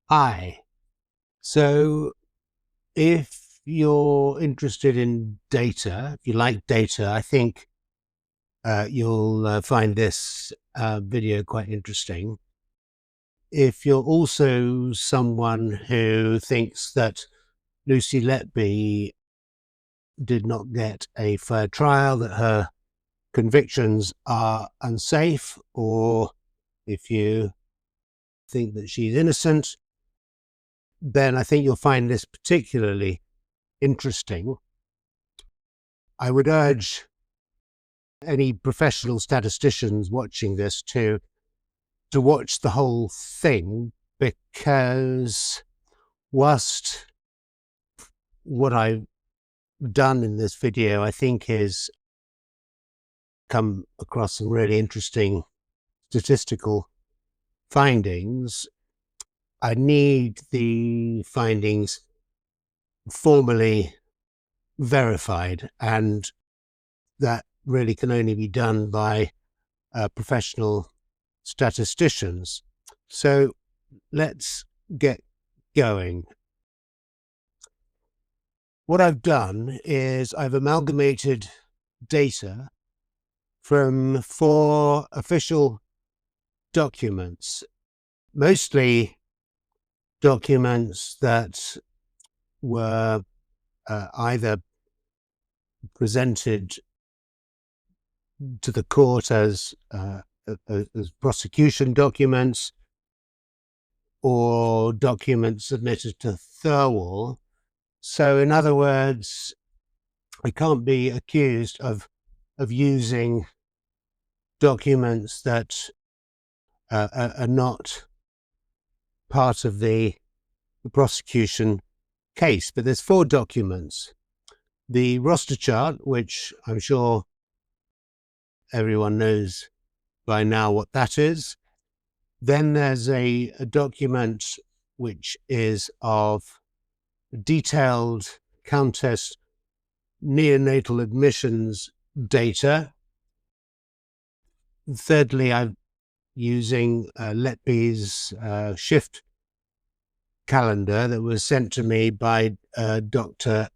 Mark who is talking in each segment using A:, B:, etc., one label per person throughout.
A: Hi. So if you're interested in data, if you like data, I think you'll find this video quite interesting. If you're also someone who thinks that Lucy Letby did not get a fair trial, that her convictions are unsafe, or if you think that she's innocent, then I think you'll find this particularly interesting. I would urge any professional statisticians watching this to watch the whole thing, because whilst what I've done in this video I think is come across some really interesting statistical findings, I need the findings formally verified, and that really can only be done by professional statisticians. So let's get going. What I've done is I've amalgamated data from 4 official documents, mostly documents that were either presented to the court as prosecution documents or documents submitted to Thirlwall. So in other words, I can't be accused of using documents that are not part of the prosecution case. But there's 4 documents. The roster chart, which I'm sure everyone knows by now what that is. Then there's a document which is of detailed Countess neonatal admissions data. Thirdly, I'm using Letby's shift calendar that was sent to me by Dr.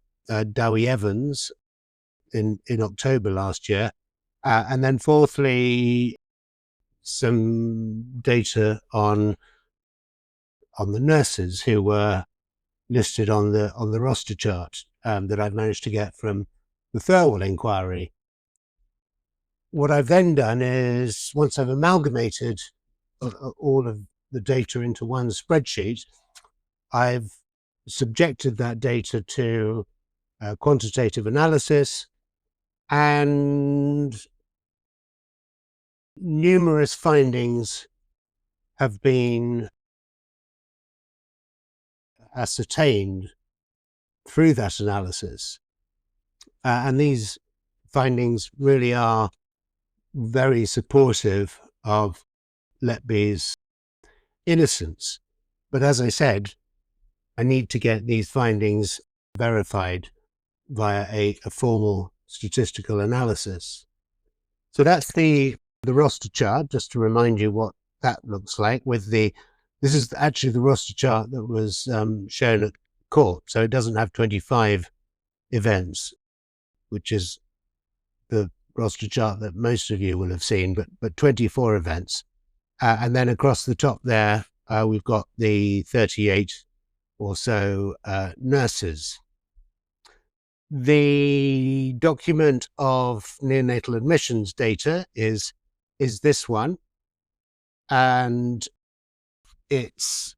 A: Dowie Evans in October last year. And then fourthly, some data on the nurses who were listed on the roster chart that I've managed to get from the Thirlwall inquiry. What I've then done is, once I've amalgamated all of the data into one spreadsheet, I've subjected that data to quantitative analysis, and numerous findings have been ascertained through that analysis. And these findings really are very supportive of Letby's innocence. But as I said, I need to get these findings verified via a formal statistical analysis. So that's the roster chart, just to remind you what that looks like. This is actually the roster chart that was shown at court, so it doesn't have 25 events, which is the roster chart that most of you will have seen, but 24 events. And then across the top there, we've got the 38 or so nurses. The document of neonatal admissions data is this one, and it's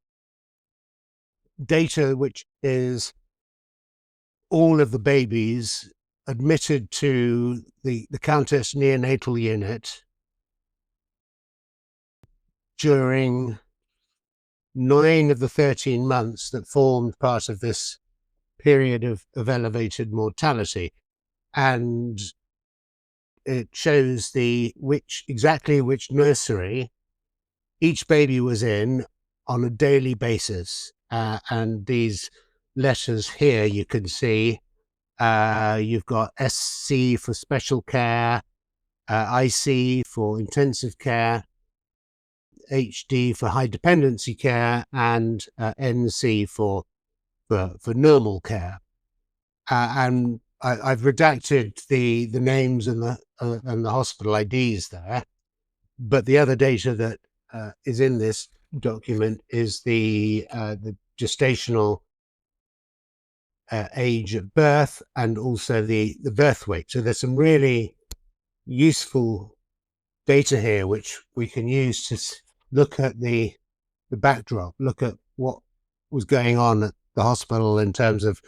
A: data which is all of the babies admitted to the Countess neonatal unit during 9 of the 13 months that formed part of this period of elevated mortality. And it shows exactly which nursery each baby was in on a daily basis. And these letters here you can see, you've got SC for special care, IC for intensive care, HD for high dependency care, and NC for normal care. And I've redacted the names and the hospital IDs there, but the other data that is in this document is the gestational age at birth, and also the birth weight. So there's some really useful data here which we can use to look at the backdrop, look at what was going on at the hospital in terms of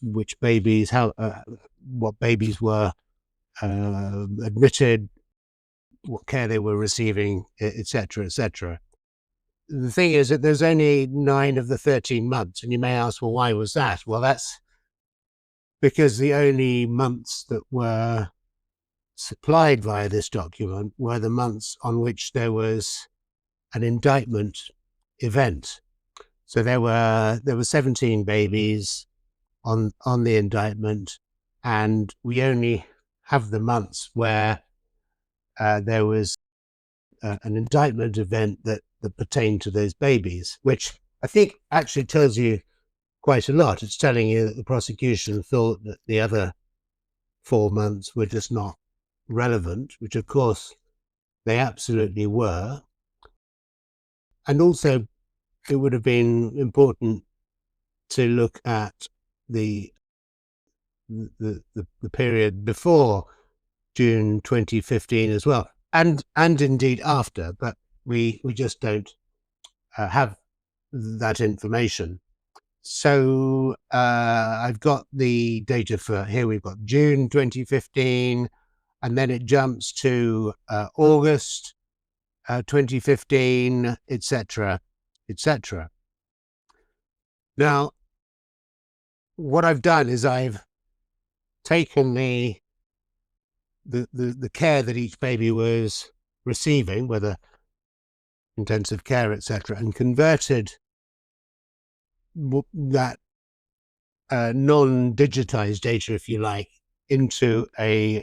A: which babies, what babies were admitted, what care they were receiving, etc., etc. The thing is that there's only 9 of the 13 months, and you may ask, well, why was that? Well, that's because the only months that were supplied via this document were the months on which there was an indictment event. So there were 17 babies on the indictment, and we only have the months where there was an indictment event that pertained to those babies, which I think actually tells you quite a lot. It's telling you that the prosecution thought that the other 4 months were just not relevant, which of course they absolutely were. And also it would have been important to look at the period before June 2015 as well, and indeed after, but we just don't have that information. So I've got the data for here. We've got June 2015, and then it jumps to August 2015, etc., etc. Now, what I've done is I've taken the care that each baby was receiving, whether intensive care, etc., and converted that non-digitized data, if you like, into a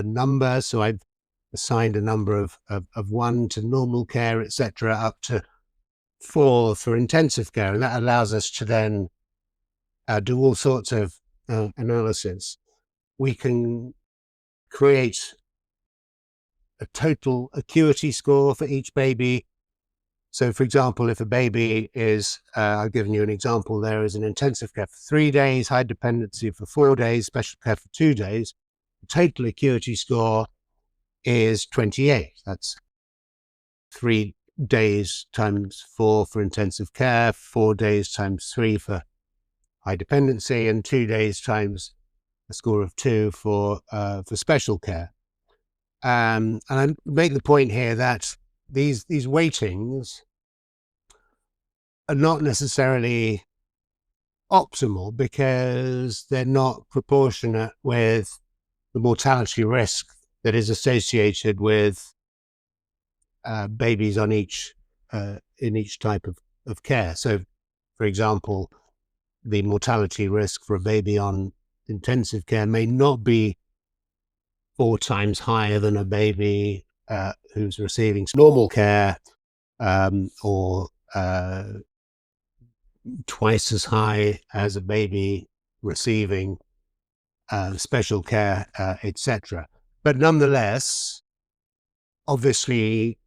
A: number. So I've assigned a number of 1 to normal care, etc., up to 4 for intensive care, and that allows us to then do all sorts of analysis. We can create a total acuity score for each baby. So, for example, if a baby is, I've given you an example there, is in intensive care for 3 days, high dependency for 4 days, special care for 2 days, the total acuity score is 28. That's 3 days times 4 for intensive care, 4 days times 3 for high dependency, and 2 days times a score of 2 for special care. And I make the point here that these weightings are not necessarily optimal because they're not proportionate with the mortality risk that is associated with babies on in each type of care. So, for example, the mortality risk for a baby on intensive care may not be 4 times higher than a baby who's receiving normal care, or twice as high as a baby receiving special care, etc. But nonetheless, obviously,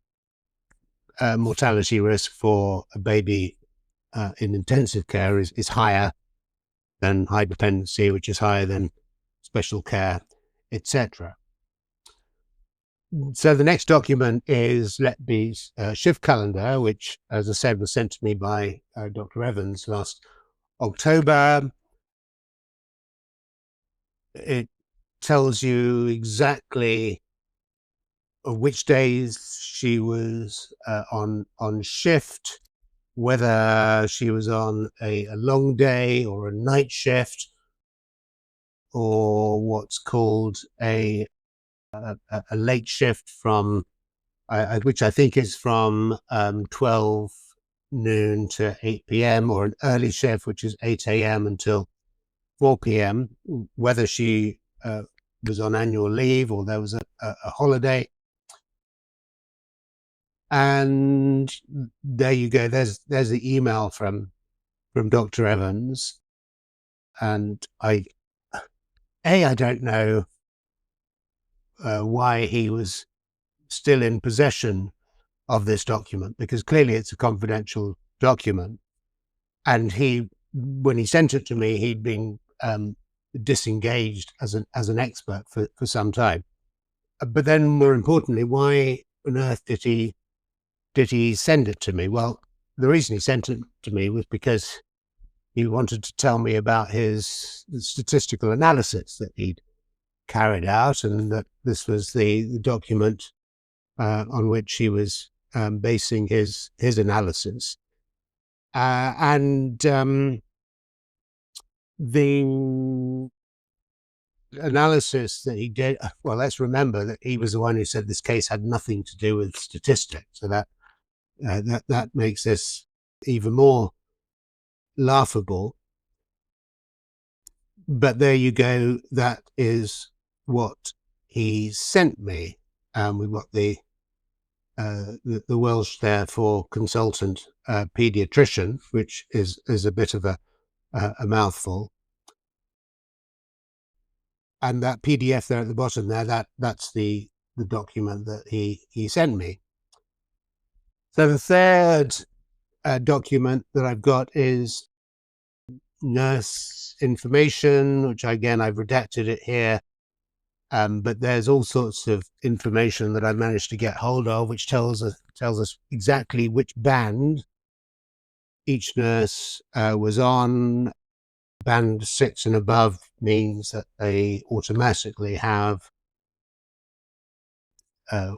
A: mortality risk for a baby in intensive care is higher than high dependency, which is higher than special care, etc. So the next document is Letby's shift calendar, which, as I said, was sent to me by Dr. Evans last October. It tells you exactly which days she was on shift, whether she was on a long day or a night shift, or what's called a late shift from which I think is from 12 noon to 8 p.m., or an early shift, which is 8 a.m. until 4 p.m., whether she was on annual leave or there was a holiday. And there you go. There's the email from Dr. Evans, and I don't know why he was still in possession of this document, because clearly it's a confidential document. And when he sent it to me, he'd been disengaged as an expert for some time. But then, more importantly, why on earth did he send it to me? Well, the reason he sent it to me was because he wanted to tell me about his statistical analysis that he'd carried out, and that this was the document on which he was basing his analysis. And the analysis that he did, well, let's remember that he was the one who said this case had nothing to do with statistics. So that makes this even more laughable. But there you go. That is what he sent me. We've got the Welsh there for consultant pediatrician, which is a bit of a mouthful. And that PDF there at the bottom there, that's the document that he sent me. So the third document that I've got is nurse information, which again, I've redacted it here. But there's all sorts of information that I've managed to get hold of, which tells us exactly which band each nurse was on. Band 6 and above means that they automatically have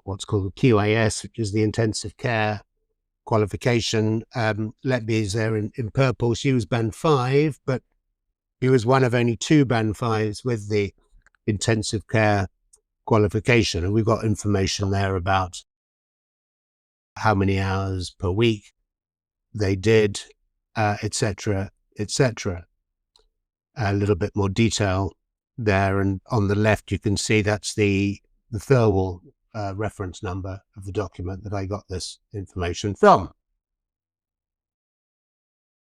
A: what's called QAS, which is the intensive care qualification. Letby is there in purple. She was band 5, but he was one of only 2 band 5s with the intensive care qualification. And we've got information there about how many hours per week they did, etc., etc. A little bit more detail there, and on the left you can see that's the Thirlwall reference number of the document that I got this information from.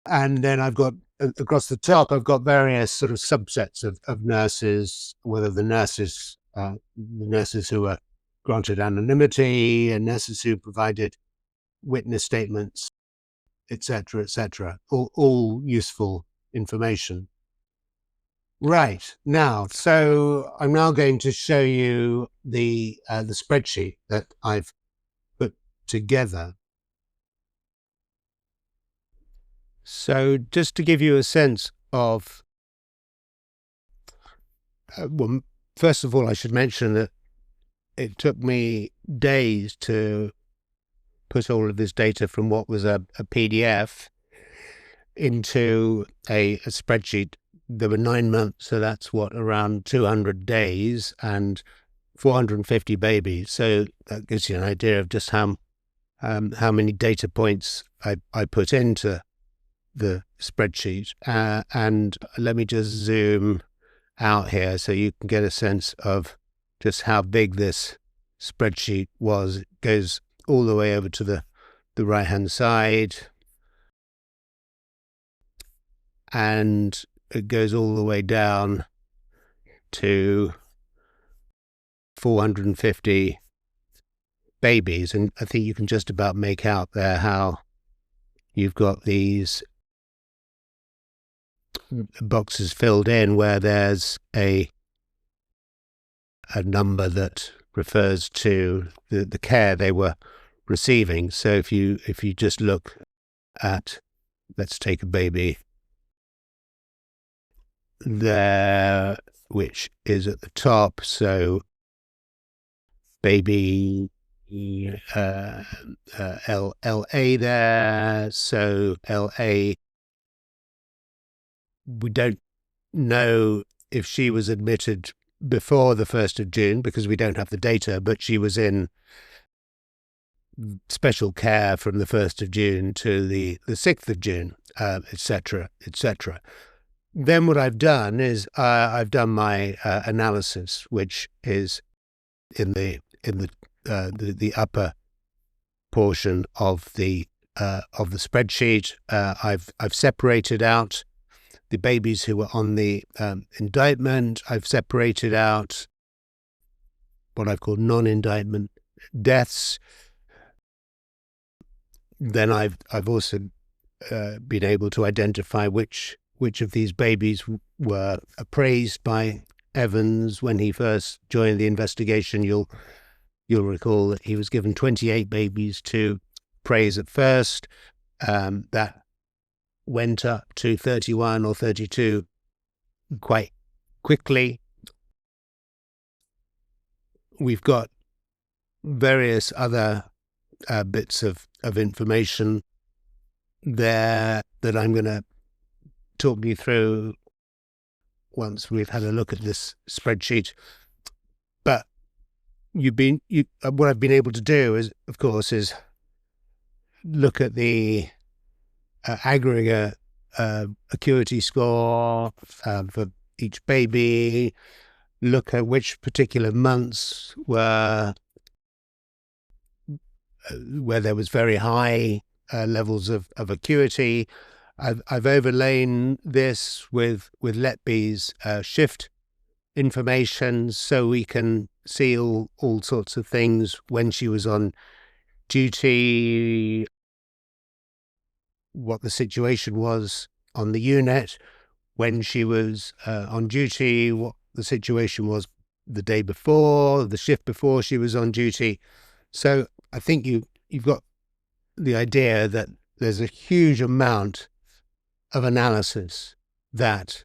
A: And then I've got across the top, I've got various sort of subsets of nurses, whether the nurses who were granted anonymity, and nurses who provided witness statements, etc., etc. All useful information. Right, now, so I'm now going to show you the spreadsheet that I've put together. So just to give you a sense of, well, first of all, I should mention that it took me days to put all of this data from what was a PDF into a spreadsheet. There were 9 months, so that's around 200 days and 450 babies. So that gives you an idea of just how many data points I put into the spreadsheet. And let me just zoom out here so you can get a sense of just how big this spreadsheet was. It goes all the way over to the right-hand side, and it goes all the way down to 450 babies. And I think you can just about make out there how you've got these boxes filled in where there's a number that refers to the care they were receiving. So if you just look at, let's take a baby there, which is at the top, so baby LA there, so LA, we don't know if she was admitted before the 1st of June because we don't have the data, but she was in special care from the 1st of June to the 6th of June, etc., etc. Then what I've done is I've done my analysis, which is in the upper portion of the spreadsheet. I've separated out the babies who were on the indictment. I've separated out what I've called non-indictment deaths. Then I've also been able to identify which of these babies were appraised by Evans when he first joined the investigation. You'll recall that he was given 28 babies to appraise at first. That went up to 31 or 32 quite quickly. We've got various other bits of information there that I'm going to talk you through once we've had a look at this spreadsheet. But what I've been able to do is, of course, is look at the aggregate Acuity score for each baby, look at which particular months were where there was very high levels of acuity. I've overlain this with Letby's shift information, so we can see all sorts of things when she was on duty, what the situation was on the unit when she was on duty, what the situation was the day before, the shift before she was on duty. So I think you've got the idea that there's a huge amount of analysis that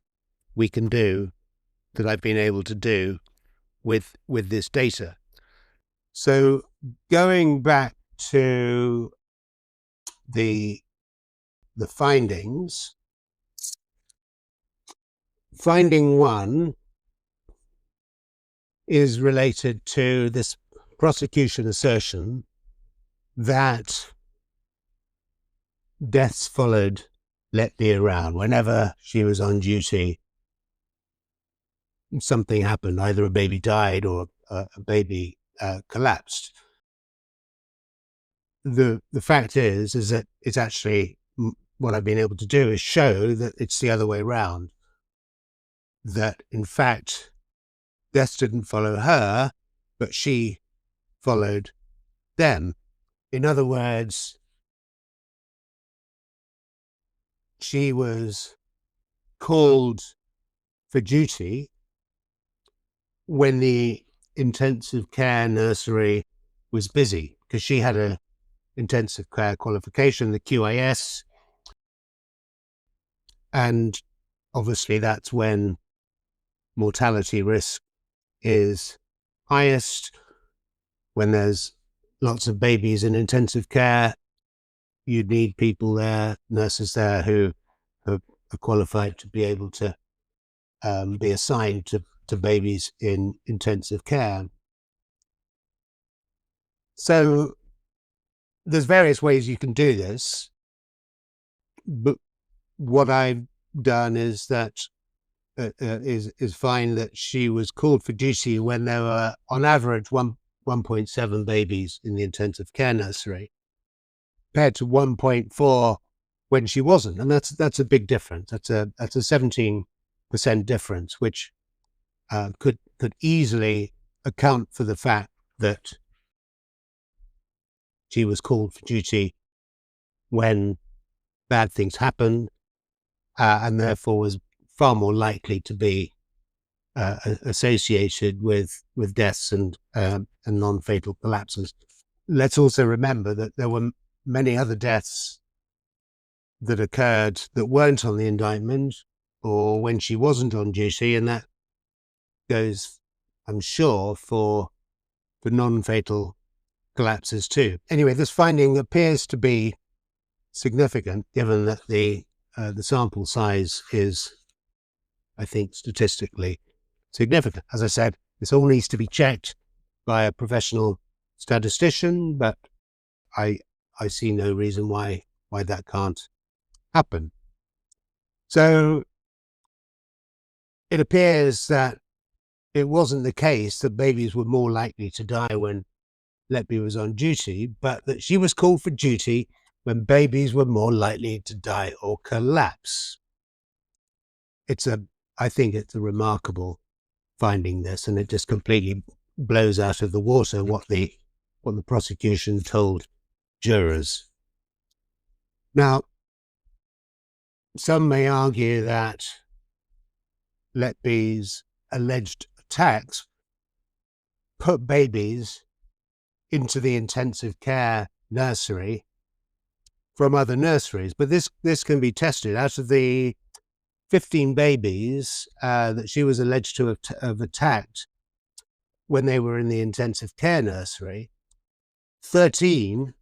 A: we can do, that I've been able to do with this data. So going back to the findings, finding one is related to this prosecution assertion that deaths followed Letby around. Whenever she was on duty, something happened. Either a baby died or a baby collapsed. The fact is that it's actually, what I've been able to do is show that it's the other way around. That in fact, deaths didn't follow her, but she followed them. In other words, she was called for duty when the intensive care nursery was busy, because she had a intensive care qualification, the QIS, and obviously that's when mortality risk is highest. When there's lots of babies in intensive care, you need people there, nurses there, who are qualified to be able to be assigned to babies in intensive care. So there's various ways you can do this, but what I've done is that is find that she was called for duty when there were on average 1.7 babies in the intensive care nursery, compared to 1.4 when she wasn't, and that's a big difference. That's a 17% difference, which could easily account for the fact that she was called for duty when bad things happened, and therefore was far more likely to be associated with deaths and non-fatal collapses. Let's also remember that there were many other deaths that occurred that weren't on the indictment or when she wasn't on duty, and that goes, I'm sure, for non-fatal collapses too. Anyway, this finding appears to be significant, given that the sample size is, I think, statistically significant. As I said, this all needs to be checked by a professional statistician, but I see no reason why that can't happen. So it appears that it wasn't the case that babies were more likely to die when Letby was on duty, but that she was called for duty when babies were more likely to die or collapse. I think it's a remarkable finding, this, and it just completely blows out of the water what the prosecution told jurors. Now, some may argue that Letby's alleged attacks put babies into the intensive care nursery from other nurseries, but this can be tested. Out of the 15 babies that she was alleged to have attacked when they were in the intensive care nursery, 13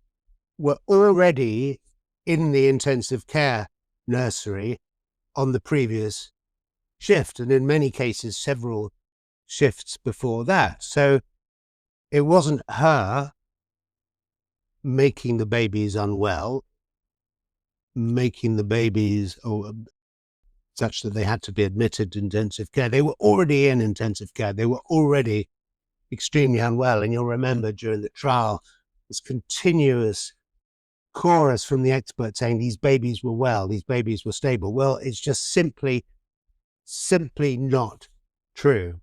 A: were already in the intensive care nursery on the previous shift, and in many cases several shifts before that. So it wasn't her making the babies unwell, making the babies such that they had to be admitted to intensive care. They were already in intensive care. They were already extremely unwell. And you'll remember during the trial, this continuous chorus from the experts saying these babies were well, these babies were stable. Well, it's just simply not true.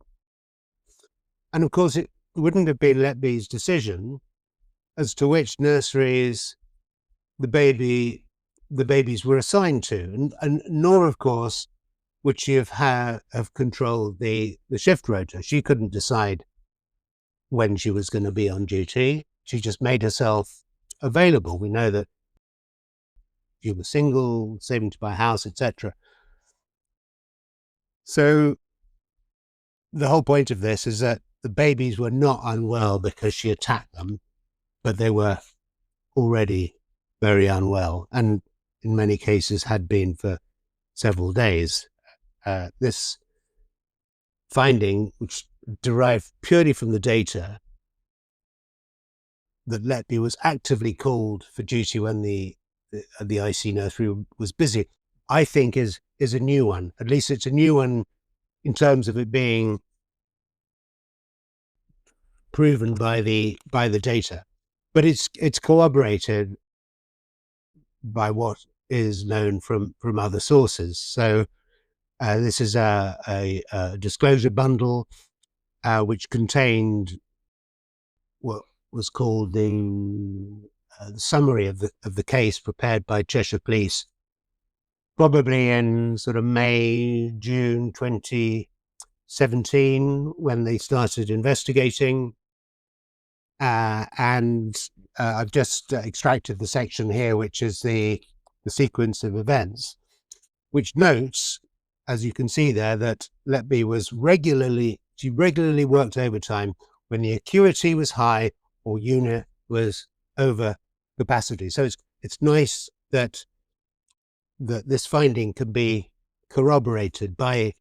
A: And of course, it wouldn't have been Letby's decision as to which nurseries the babies were assigned to, and nor, of course, would she have controlled the shift rota. She couldn't decide when she was going to be on duty. She just made herself available. We know that she was single, saving to buy a house, etc. So the whole point of this is that the babies were not unwell because she attacked them, but they were already very unwell, and in many cases had been for several days. This finding, which derived purely from the data that Letby was actively called for duty when the IC nursery was busy, I think is a new one. At least it's a new one in terms of it being proven by the data, but it's corroborated by what is known from other sources. So this is a disclosure bundle which contained what was called the summary of the case prepared by Cheshire Police, probably in sort of May, June 2017, when they started investigating. And I've just extracted the section here, which is the sequence of events, which notes, as you can see there, that Letby was regularly worked overtime when the acuity was high or unit was over capacity. So it's nice that this finding can be corroborated by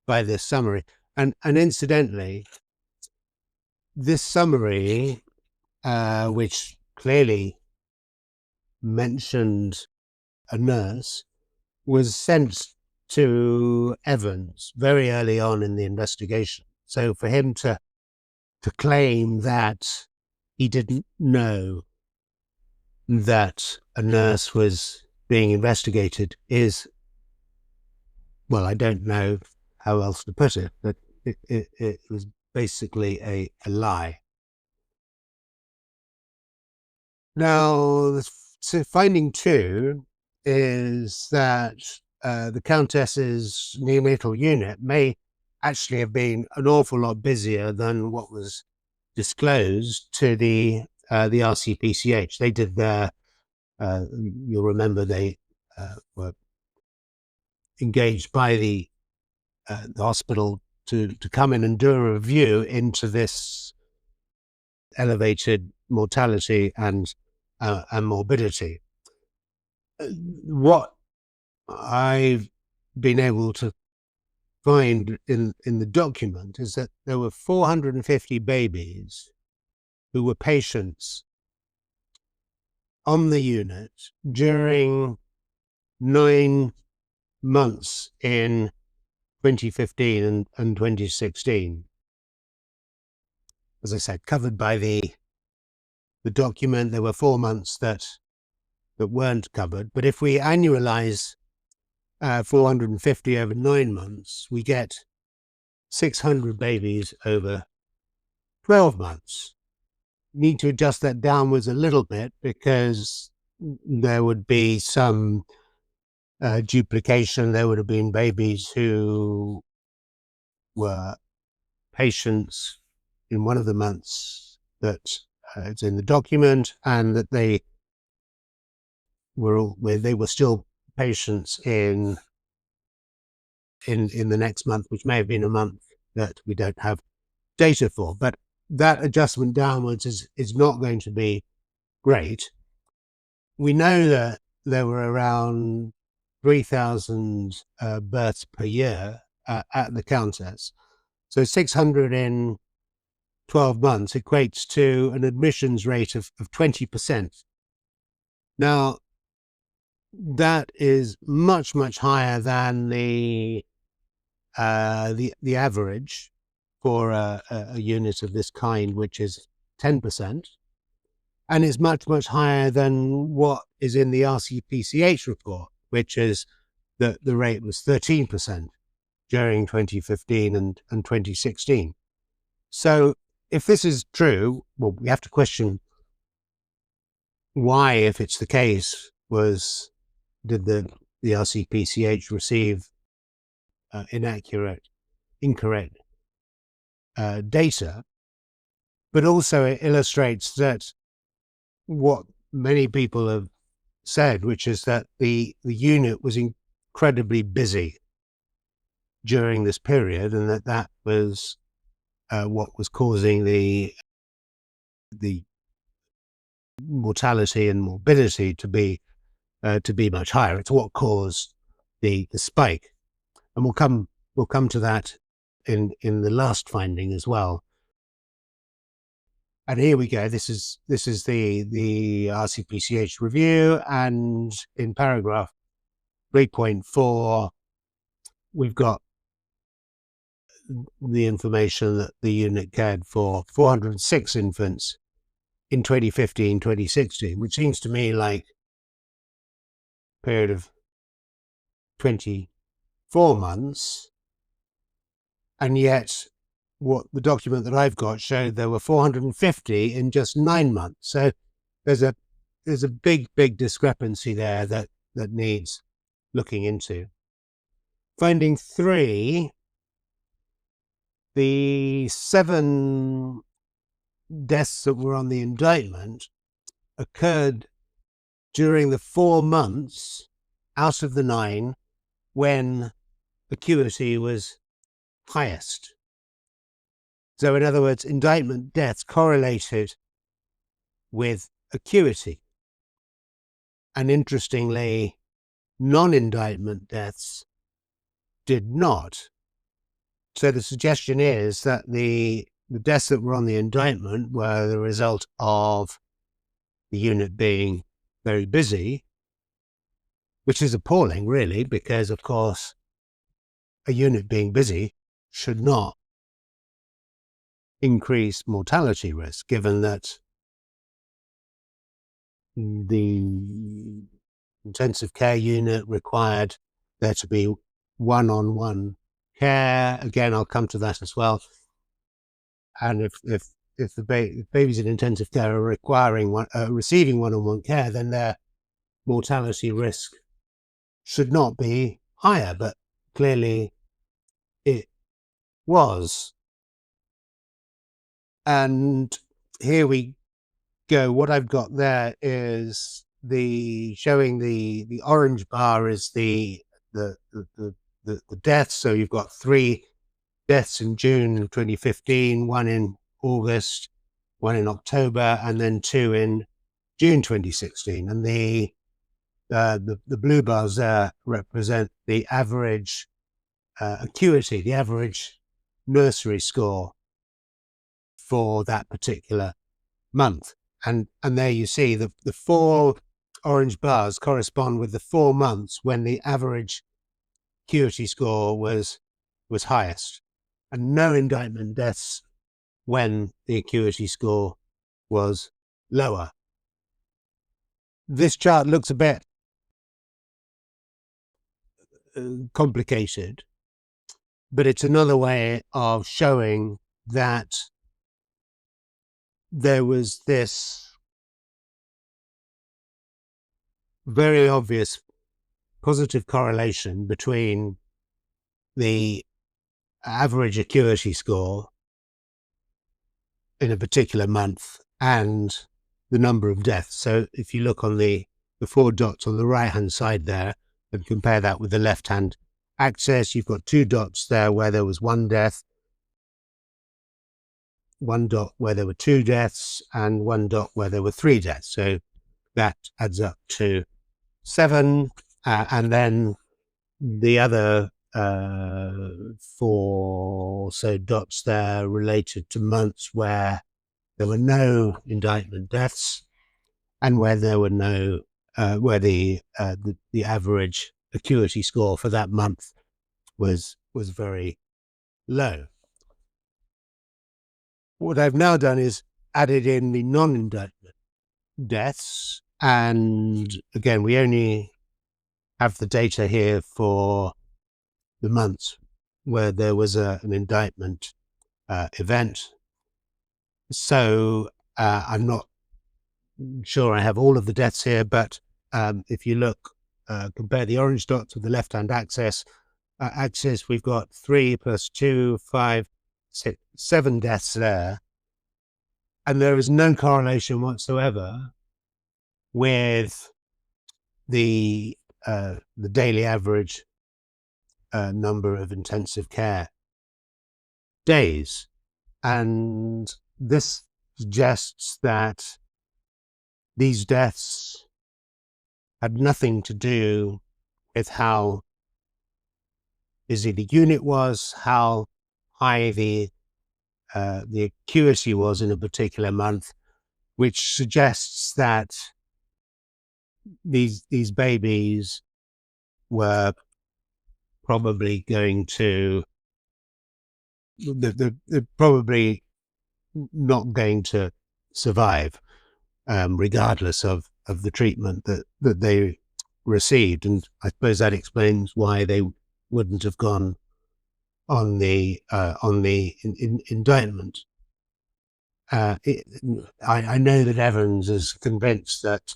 A: this summary. And incidentally, this summary, which clearly mentioned a nurse, was sent to Evans very early on in the investigation. So for him to claim that he didn't know that a nurse was being investigated is, well, I don't know how else to put it, but it was basically a lie. Now, so finding two is that the Countess's neonatal unit may actually have been an awful lot busier than what was disclosed to the RCPCH. They did their, you'll remember they were engaged by the hospital to come in and do a review into this elevated mortality and morbidity. What I've been able to find in the document is that there were 450 babies who were patients on the unit during 9 months in 2015 and 2016. As I said, covered by the the document, there were 4 months that weren't covered. But if we annualize 450 over 9 months, we get 600 babies over 12 months. Need to adjust that downwards a little bit because there would be some duplication. There would have been babies who were patients in one of the months that it's in the document, and that they were still patients in the next month, which may have been a month that we don't have data for. But that adjustment downwards is not going to be great. We know that there were around 3,000 births per year at the Countess. So 600 in 12 months equates to an admissions rate of 20%. Now, that is much, much higher than the average for a unit of this kind, which is 10%, and is much, much higher than what is in the RCPCH report, which is that the rate was 13% during 2015 and 2016. So if this is true, well, we have to question why, if it's the case, did the RCPCH receive incorrect data? But also it illustrates that what many people have said, which is that the unit was incredibly busy during this period, and that was what was causing the mortality and morbidity to be much higher. It's what caused the spike, and we'll come to that in the last finding as well. And here we go. This is the RCPCH review, and in paragraph 3.4, we've got the information that the unit cared for 406 infants in 2015, 2016, which seems to me like a period of 24 months. And yet what the document that I've got showed there were 450 in just 9 months. So there's a big discrepancy there that needs looking into. Finding 3, the 7 deaths that were on the indictment occurred during the 4 months out of the 9 when acuity was highest. So in other words, indictment deaths correlated with acuity. And interestingly, non-indictment deaths did not. So the suggestion is that the deaths that were on the indictment were the result of the unit being very busy, which is appalling, really, because, of course, a unit being busy should not increase mortality risk, given that the intensive care unit required there to be one-on-one care. Again, I'll come to that as well. And if the babies in intensive care are receiving one-on-one care, then their mortality risk should not be higher, but clearly it was. And here we go. What I've got there is showing the orange bar is the deaths. So you've got 3 deaths in June 2015, 1 in August, 1 in October, and then 2 in June 2016. And the blue bars there represent the average acuity, the average nursery score for that particular month. And there you see the 4 orange bars correspond with the 4 months when the average acuity score was highest, and no indictment deaths when the acuity score was lower. This chart looks a bit complicated, but it's another way of showing that there was this very obvious positive correlation between the average acuity score in a particular month and the number of deaths. So if you look on the 4 dots on the right hand side there and compare that with the left hand axis, you've got 2 dots there where there was 1 death, 1 dot where there were 2 deaths, and 1 dot where there were 3 deaths. So that adds up to 7, and then the other 4 so dots there related to months where there were no indictment deaths and where there were no where the average acuity score for that month was very low. What I've now done is added in the non-indictment deaths, and again we only have the data here for the months where there was an indictment event. So I'm not sure I have all of the deaths here, but if you look, compare the orange dots with the left-hand axis, we've got 3 plus 2, 5, 6, 7 deaths there. And there is no correlation whatsoever with the daily average number of intensive care days. And this suggests that these deaths had nothing to do with how busy the unit was, how high the acuity was in a particular month, which suggests that these babies were probably going to, they're probably not going to survive, regardless of the treatment that they received. And I suppose that explains why they wouldn't have gone on the indictment. I know that Evans is convinced that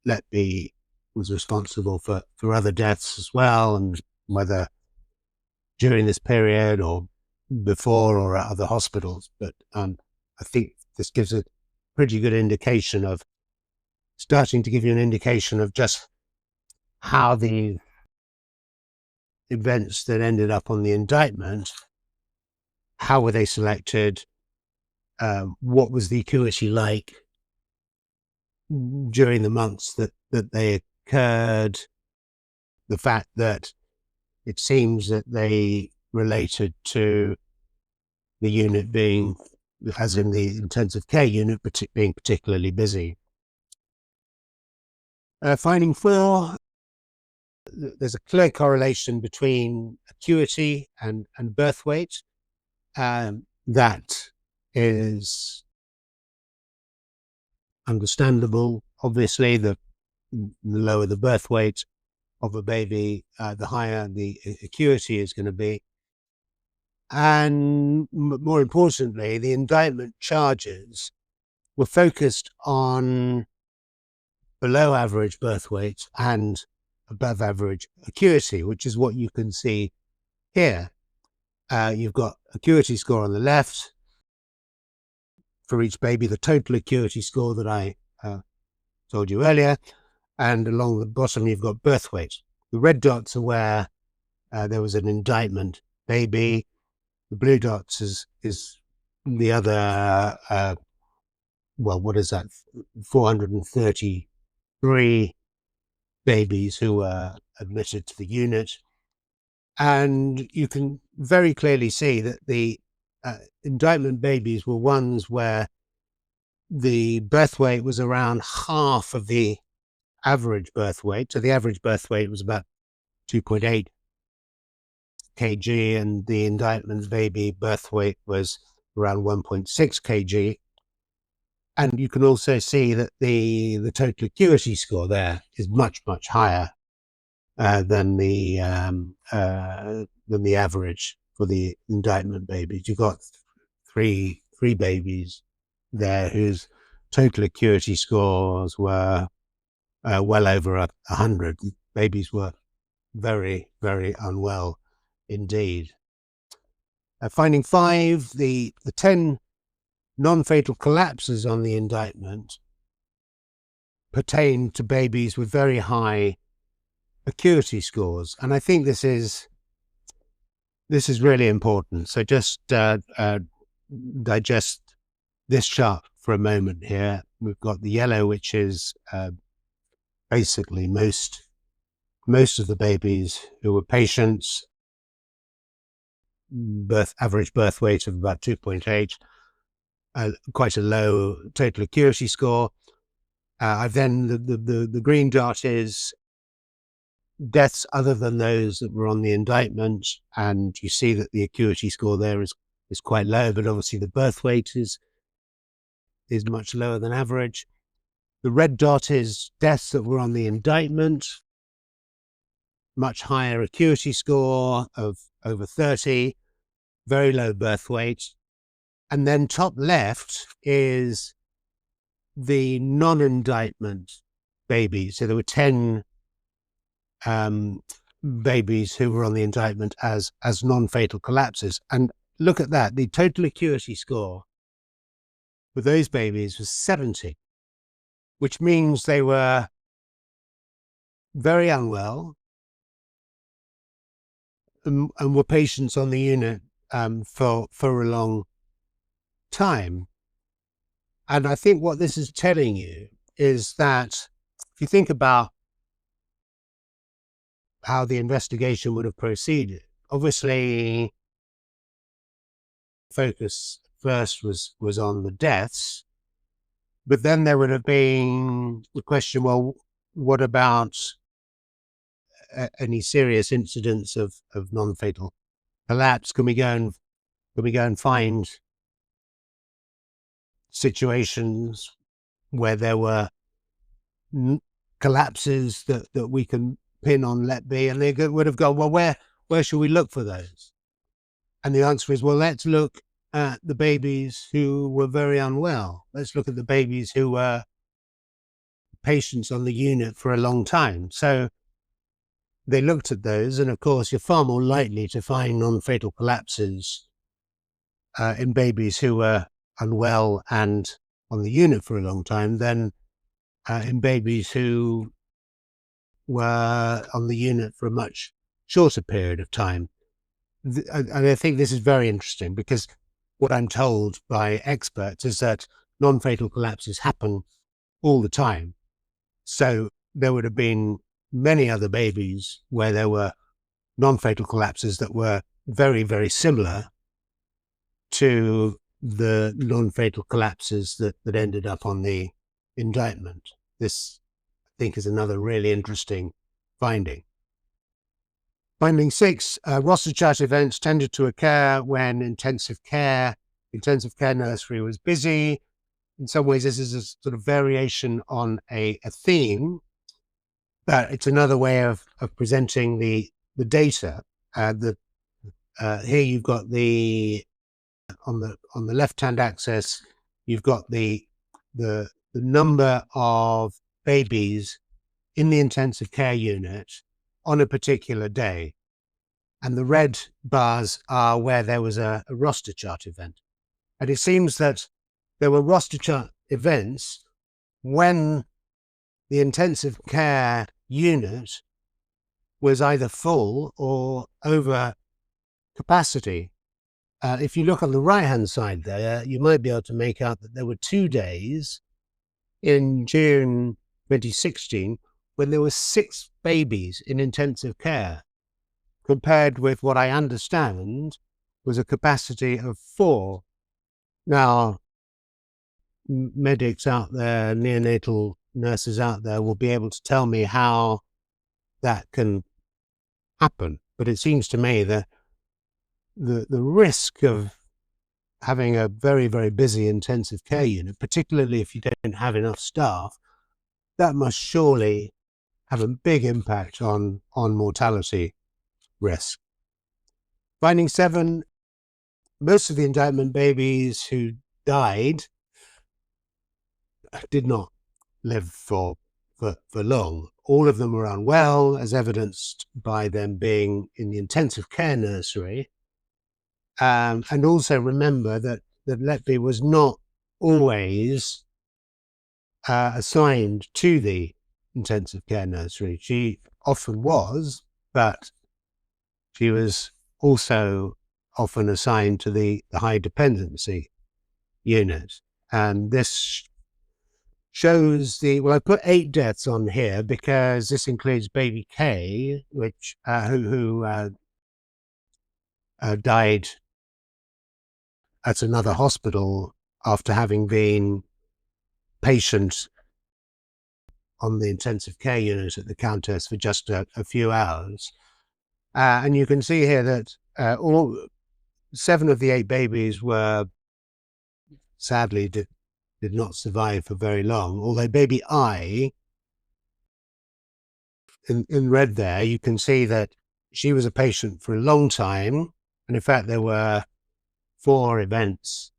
A: Letby was responsible for other deaths as well, and whether during this period or before or at other hospitals. But I think this gives a pretty good indication of, starting to give you an indication of just how the events that ended up on the indictment, how were they selected, what was the acuity like during the months that they occurred, the fact that it seems that they related to the unit being, as in the intensive care unit, being particularly busy. Finding 4, there's a clear correlation between acuity and birth weight. That is understandable. Obviously, the lower the birth weight of a baby, the higher the acuity is going to be. And more importantly, the indictment charges were focused on below average birth weight and above average acuity, which is what you can see here. You've got acuity score on the left for each baby, the total acuity score that I told you earlier, and along the bottom you've got birth weight. The red dots are where there was an indictment baby. The blue dots is the other, well, what is that, 433 babies who were admitted to the unit. And you can very clearly see that the indictment babies were ones where the birth weight was around half of the average birth weight. So the average birth weight was about 2.8 kg, and the indictment baby birth weight was around 1.6 kg. And you can also see that the total acuity score there is much, much higher than the average for the indictment babies. You've got three babies there whose total acuity scores were well over 100. Babies were very, very unwell indeed. Finding 5, the 10 non-fatal collapses on the indictment pertain to babies with very high acuity scores, and I think this is really important. So just digest this chart for a moment here. We've got the yellow, which is basically most of the babies who were patients, average birth weight of about 2.8, quite a low total acuity score. Then the green dot is deaths other than those that were on the indictment, and you see that the acuity score there is quite low, but obviously the birth weight is much lower than average. The red dot is deaths that were on the indictment, much higher acuity score of over 30, very low birth weight. And then top left is the non-indictment babies. So there were 10 babies who were on the indictment as non-fatal collapses. And look at that, the total acuity score for those babies was 70, which means they were very unwell and were patients on the unit for a long time. And I think what this is telling you is that if you think about how the investigation would have proceeded, obviously focus first was on the deaths, but then there would have been the question, well, what about any serious incidents of non-fatal collapse? Can we go and find situations where there were collapses that we can pin on Letby? And they would have gone, well, where should we look for those? And the answer is, well, let's look at the babies who were very unwell. Let's look at the babies who were patients on the unit for a long time. So they looked at those, and of course, you're far more likely to find non-fatal collapses in babies who were unwell and on the unit for a long time than in babies who were on the unit for a much shorter period of time. And I think this is very interesting, because what I'm told by experts is that non-fatal collapses happen all the time. So there would have been many other babies where there were non-fatal collapses that were very, very similar to the non-fatal collapses that ended up on the indictment. This, I think, is another really interesting finding. Finding 6, roster chart events tended to occur when intensive care nursery was busy. In some ways, this is a sort of variation on a theme, but it's another way of presenting the data. Here you've got on the left-hand axis, you've got the number of babies in the intensive care unit on a particular day, and the red bars are where there was a roster chart event. And it seems that there were roster chart events when the intensive care unit was either full or over capacity. If you look on the right-hand side there, you might be able to make out that there were 2 days in June 2016 when there were 6 babies in intensive care, compared with what I understand was a capacity of 4. Now, medics out there, neonatal nurses out there will be able to tell me how that can happen. But it seems to me that the risk of having a very, very busy intensive care unit, particularly if you don't have enough staff, that must surely have a big impact on mortality risk. Finding 7, most of the indictment babies who died did not live for long. All of them were unwell, as evidenced by them being in the intensive care nursery. And also remember that Letby was not always assigned to the intensive care nursery. She often was, but she was also often assigned to the high dependency unit. And this shows well, I put 8 deaths on here because this includes baby K, which who died at another hospital after having been patient on the intensive care unit at the Countess for just a few hours. And you can see here that all 7 of the 8 babies were sadly did not survive for very long, although baby I, in red there, you can see that she was a patient for a long time. And in fact, there were 4 events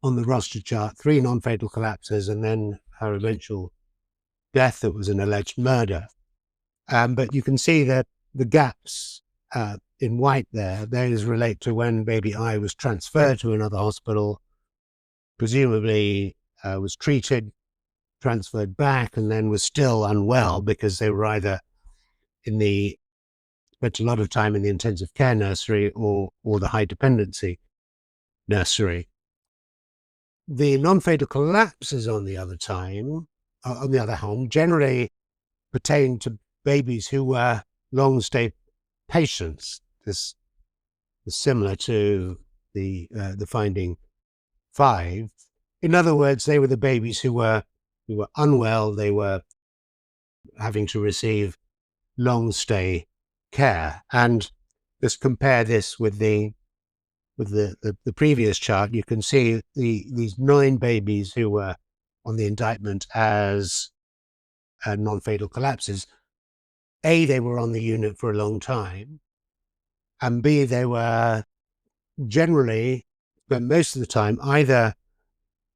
A: on the roster chart, 3 non-fatal collapses, and then her eventual death that was an alleged murder. But you can see that the gaps in white there, those relate to when baby I was transferred to another hospital, presumably was treated, transferred back, and then was still unwell because they were either spent a lot of time in the intensive care nursery or the high dependency nursery. The non-fatal collapses, on the other hand, generally pertain to babies who were long-stay patients. This is similar to the finding 5. In other words, they were the babies who were unwell. They were having to receive long-stay care. And just compare this with the previous chart. You can see these 9 babies who were on the indictment as non-fatal collapses. A, they were on the unit for a long time, and B, they were generally, but most of the time, either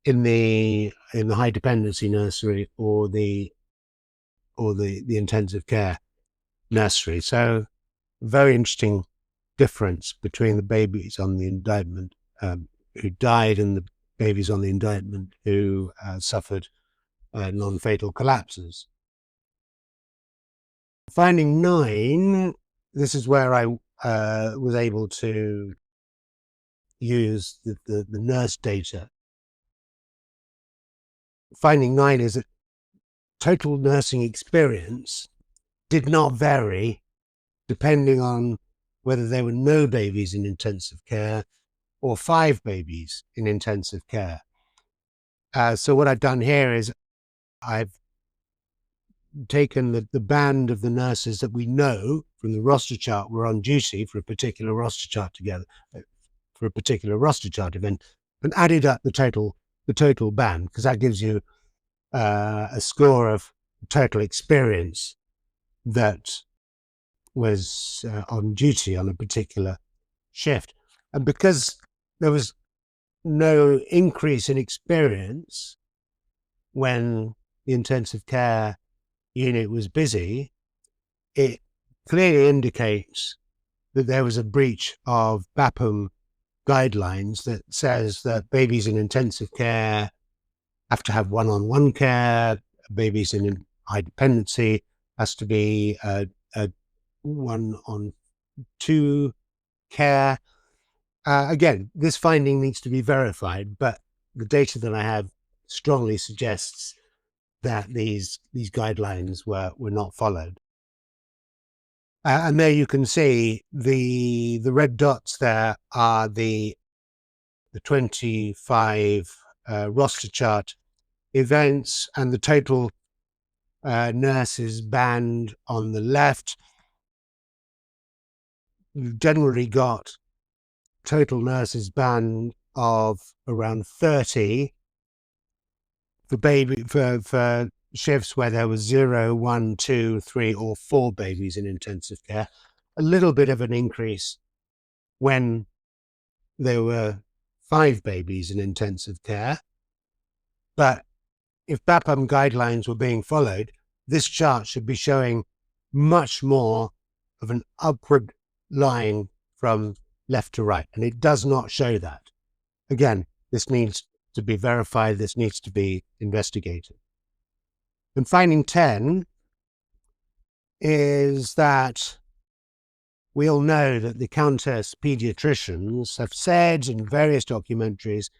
A: in the high dependency nursery or the intensive care nursery. So very interesting difference between the babies on the indictment who died and the babies on the indictment who suffered non-fatal collapses. Finding 9, this is where I was able to use the nurse data. Finding 9 is that total nursing experience did not vary depending on whether there were no babies in intensive care or 5 babies in intensive care. So what I've done here is I've taken the band of the nurses that we know from the roster chart were on duty for a particular roster chart for a particular roster chart event, and added up the total band, because that gives you a score of total experience that was on duty on a particular shift. And because there was no increase in experience when the intensive care unit was busy, it clearly indicates that there was a breach of BAPM guidelines that says that babies in intensive care have to have one-on-one care, babies in high dependency has to be a 1-on-2 care. Again, this finding needs to be verified, but the data that I have strongly suggests that these guidelines were not followed. And there you can see the red dots there are the 25 roster chart events, and the total nurses band on the left. You've generally got total nurses band of around 30 for shifts where there was 0, 1, 2, 3, or 4 babies in intensive care. A little bit of an increase when there were 5 babies in intensive care. But if BAPAM guidelines were being followed, this chart should be showing much more of an upward line from left to right, and it does not show that. Again, this needs to be verified, this needs to be investigated. And finding 10 is that we all know that the Countess pediatricians have said in various documentaries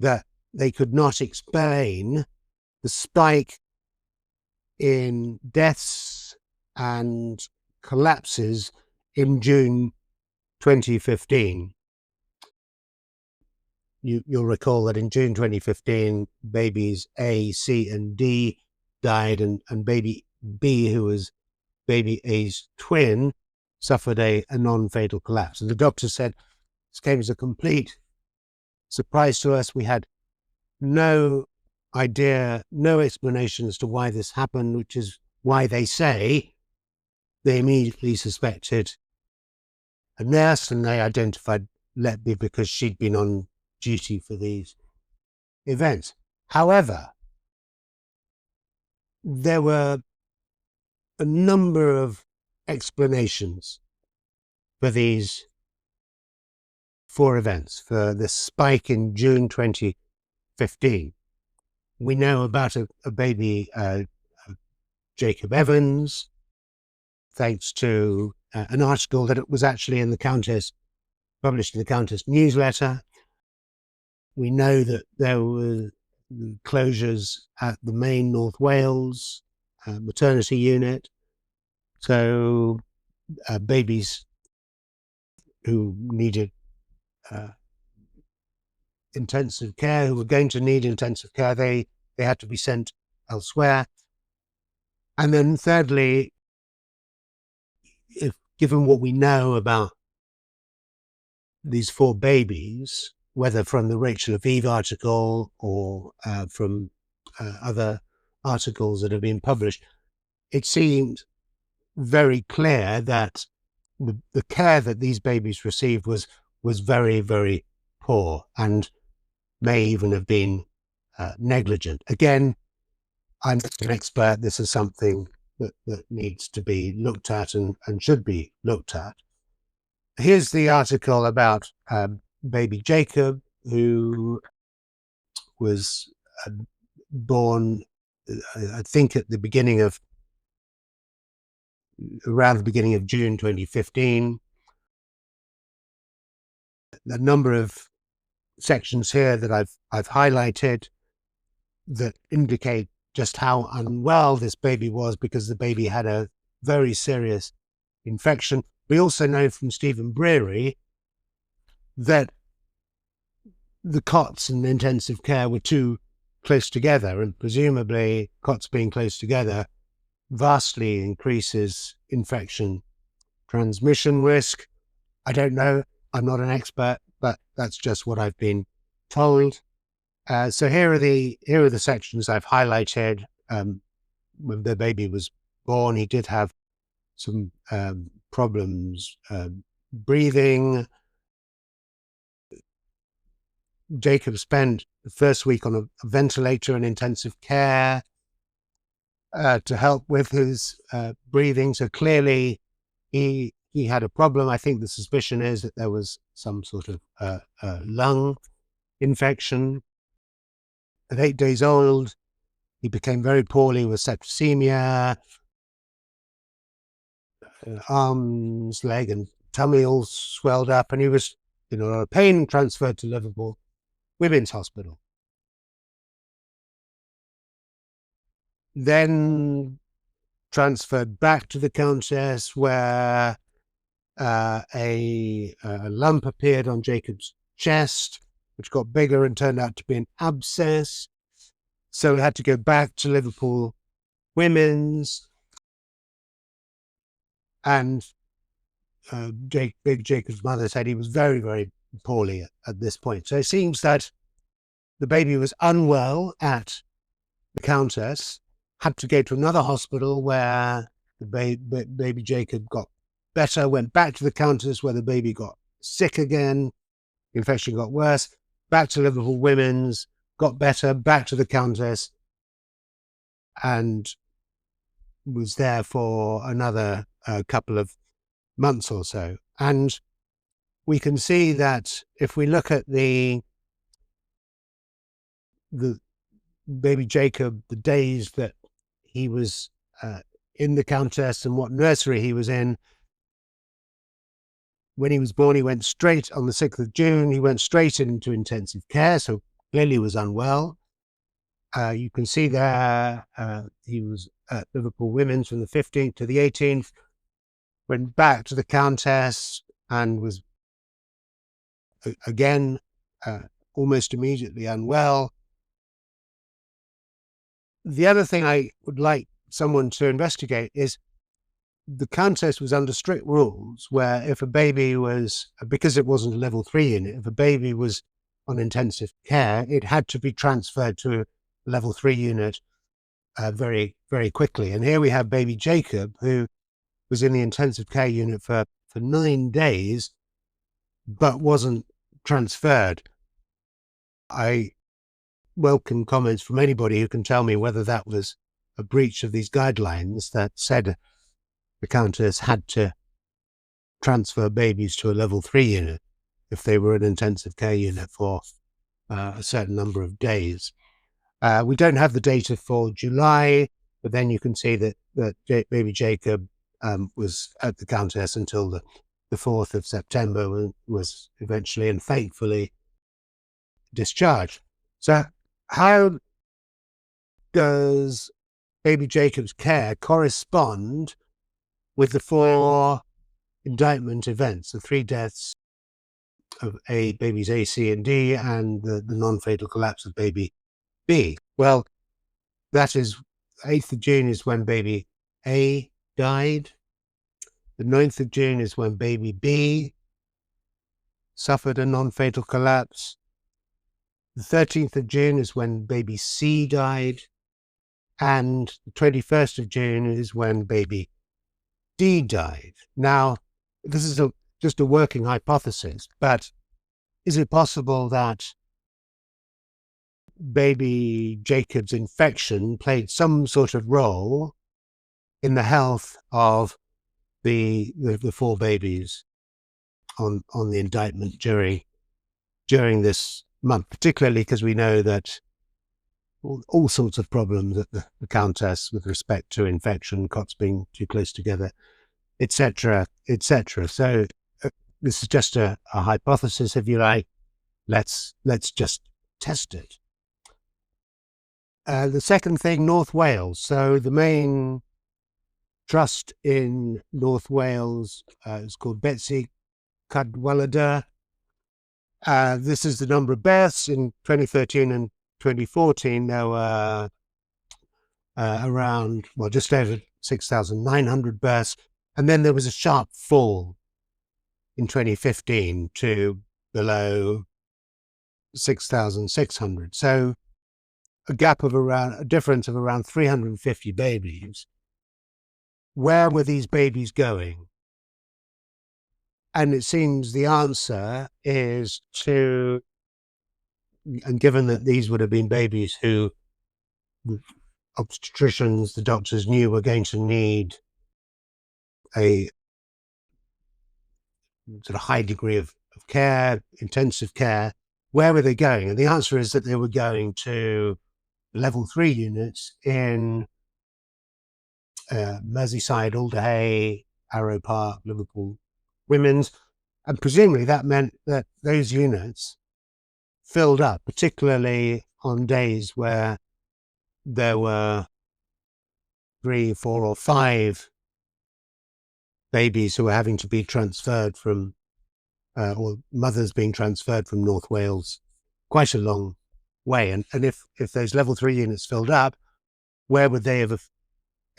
A: that they could not explain the spike in deaths and collapses in June 2015. You'll recall that in June 2015, babies A, C, and D died, and baby B, who was baby A's twin, suffered a non-fatal collapse. And the doctor said, this came as a complete surprise to us. We had no idea, no explanation as to why this happened, which is why they say they immediately suspected a nurse, and they identified Letby because she'd been on duty for these events. However, there were a number of explanations for these 4 events, for the spike in June 2015. We know about a baby, Jacob Evans, thanks to an article that was actually in the Countess, published in the Countess newsletter. We know that there were closures at the main North Wales maternity unit. So babies who needed intensive care, who were going to need intensive care, they had to be sent elsewhere. And then thirdly, given what we know about these 4 babies, whether from the Rachel Aviv article or from other articles that have been published, it seemed very clear that the care that these babies received was very, very poor and may even have been negligent. Again, I'm not an expert. This is something that needs to be looked at and should be looked at. Here's the article about baby Jacob, who was born, I think, around the beginning of June 2015. A number of sections here that I've highlighted that indicate just how unwell this baby was, because the baby had a very serious infection. We also know from Stephen Breary that the cots in intensive care were too close together, and presumably cots being close together vastly increases infection transmission risk. I don't know. I'm not an expert, but that's just what I've been told. So here are the sections I've highlighted. When the baby was born, he did have some problems breathing. Jacob spent the first week on a ventilator in intensive care to help with his breathing. So clearly he had a problem. I think the suspicion is that there was some sort of lung infection. At 8 days old, he became very poorly with septicemia, arms, leg, and tummy all swelled up, and he was in a lot of pain, transferred to Liverpool Women's Hospital. Then transferred back to the Countess, where a lump appeared on Jacob's chest, which got bigger and turned out to be an abscess. So we had to go back to Liverpool Women's, and Big Jacob's mother said he was very, very poorly at this point. So it seems that the baby was unwell at the Countess, had to go to another hospital where the baby Jacob got better, went back to the Countess where the baby got sick again, infection got worse, back to Liverpool Women's, got better, back to the Countess, and was there for another couple of months or so. And we can see that if we look at the baby Jacob, the days that he was in the Countess and what nursery he was in, when he was born, he went straight on the 6th of June, he went straight into intensive care, so clearly was unwell. You can see there he was at Liverpool Women's from the 15th to the 18th, went back to the Countess and was again almost immediately unwell. The other thing I would like someone to investigate is the Countess was under strict rules where if a baby was, because it wasn't a level 3 unit, if a baby was on intensive care, it had to be transferred to a level 3 unit very, very quickly. And here we have baby Jacob, who was in the intensive care unit for 9 days, but wasn't transferred. I welcome comments from anybody who can tell me whether that was a breach of these guidelines that said the Countess had to transfer babies to a level 3 unit if they were in an intensive care unit for a certain number of days. We don't have the data for July, but then you can see that baby Jacob was at the Countess until the 4th of September, when was eventually and thankfully discharged. So how does baby Jacob's care correspond with the 4 indictment events, the 3 deaths of babies A, C, and D, and the non-fatal collapse of baby B? Well, that is 8th of June is when baby A died. The 9th of June is when baby B suffered a non-fatal collapse. The 13th of June is when baby C died. And the 21st of June is when baby D died. Now, this is just a working hypothesis, but is it possible that baby Jacob's infection played some sort of role in the health of the 4 babies on the indictment during this month, particularly because we know that all sorts of problems at the Countess with respect to infection, cots being too close together, etc., etc. So this is just a hypothesis, if you like. Let's just test it. The second thing, North Wales. So the main trust in North Wales is called Betsy Cadwaladr. This is the number of births in 2013 and 2014. There were around, well, just over 6,900 births. And then there was a sharp fall in 2015 to below 6,600. So a difference of around 350 babies. Where were these babies going? And it seems the answer is and given that these would have been babies who the obstetricians, the doctors knew were going to need a sort of high degree of care, intensive care, where were they going? And the answer is that they were going to level 3 units in Merseyside, Alderhay, Arrow Park, Liverpool Women's, and presumably that meant that those units filled up, particularly on days where there were 3, 4, or 5 babies who were having to be transferred from, or mothers being transferred from North Wales quite a long way. And if those level 3 units filled up, where would they have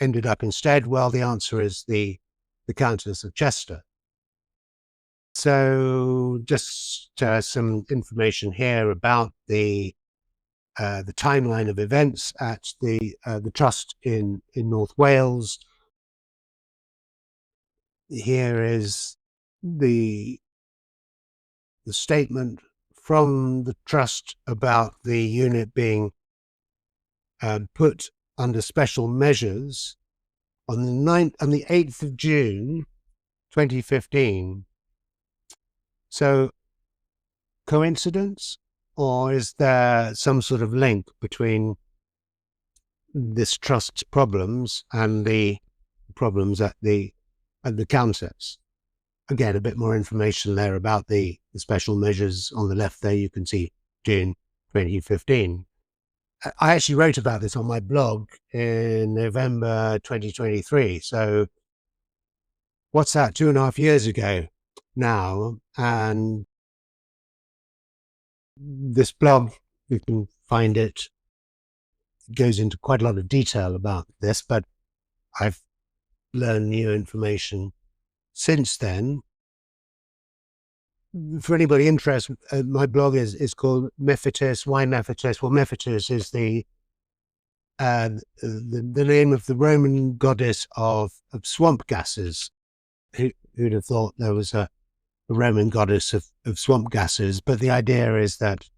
A: ended up instead? Well, the answer is the Countess of Chester. So just some information here about the timeline of events at the trust in North Wales. Here is the statement from the trust about the unit being put under special measures on the 8th of June 2015. So coincidence, or is there some sort of link between this trust's problems and the problems at the countess? Again, a bit more information there about the special measures. On the left there, you can see June 2015. I actually wrote about this on my blog in November 2023. So what's that, 2.5 years ago now? And this blog, you can find it, goes into quite a lot of detail about this, but I've learned new information since then. For anybody interested, my blog is called Mephitis. Why Mephitis? Well, Mephitis is the name of the Roman goddess of swamp gases. Who'd have thought there was a Roman goddess of swamp gases? But the idea is that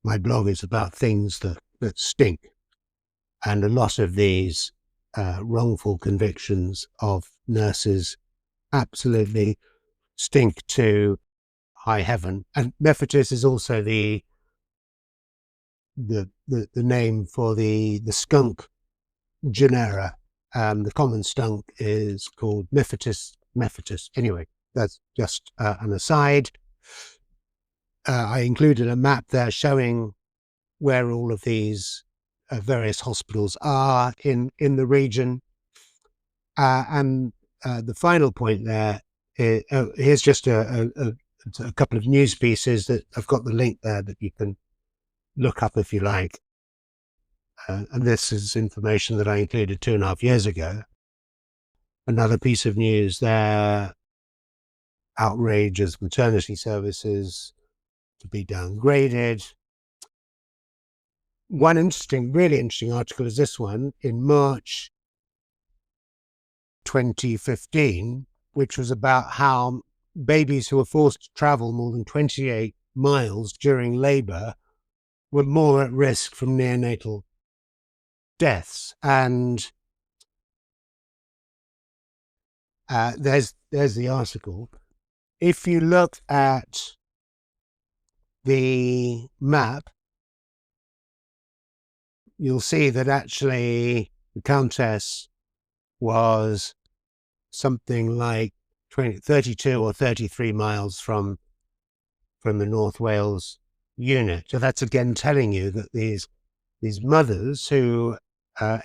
A: my blog is about things that stink, and a lot of these wrongful convictions of nurses absolutely stink to high heaven. And Mephitis is also the name for the skunk genera. The common skunk is called Mephitis. Anyway, that's just an aside. I included a map there showing where all of these various hospitals are in the region. And the final point there is, here's just a couple of news pieces that I've got the link there that you can look up if you like. And this is information that I included 2.5 years ago. Another piece of news there: outrage as maternity services to be downgraded. One really interesting article is this one in March 2015, which was about how babies who were forced to travel more than 28 miles during labour were more at risk from neonatal deaths. And there's the article. If you look at the map, you'll see that actually the Countess was something like 32 or 33 miles from the North Wales unit. So that's again telling you that these mothers who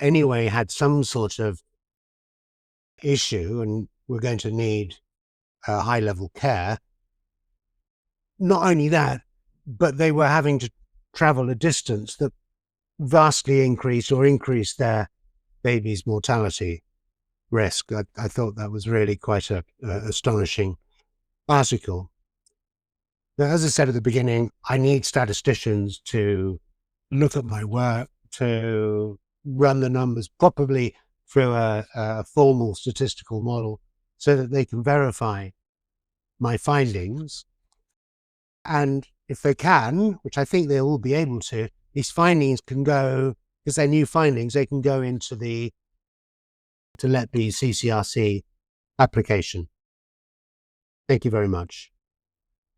A: anyway had some sort of issue and were going to need high-level care. Not only that, but they were having to travel a distance that vastly increased their baby's mortality risk. I thought that was really quite a astonishing article. Now, as I said at the beginning, I need statisticians to look at my work, to run the numbers properly through a formal statistical model so that they can verify my findings. And if they can, which I think they will be able to, these findings can go, because they're new findings, they can go into the Letby CCRC application. Thank you very much.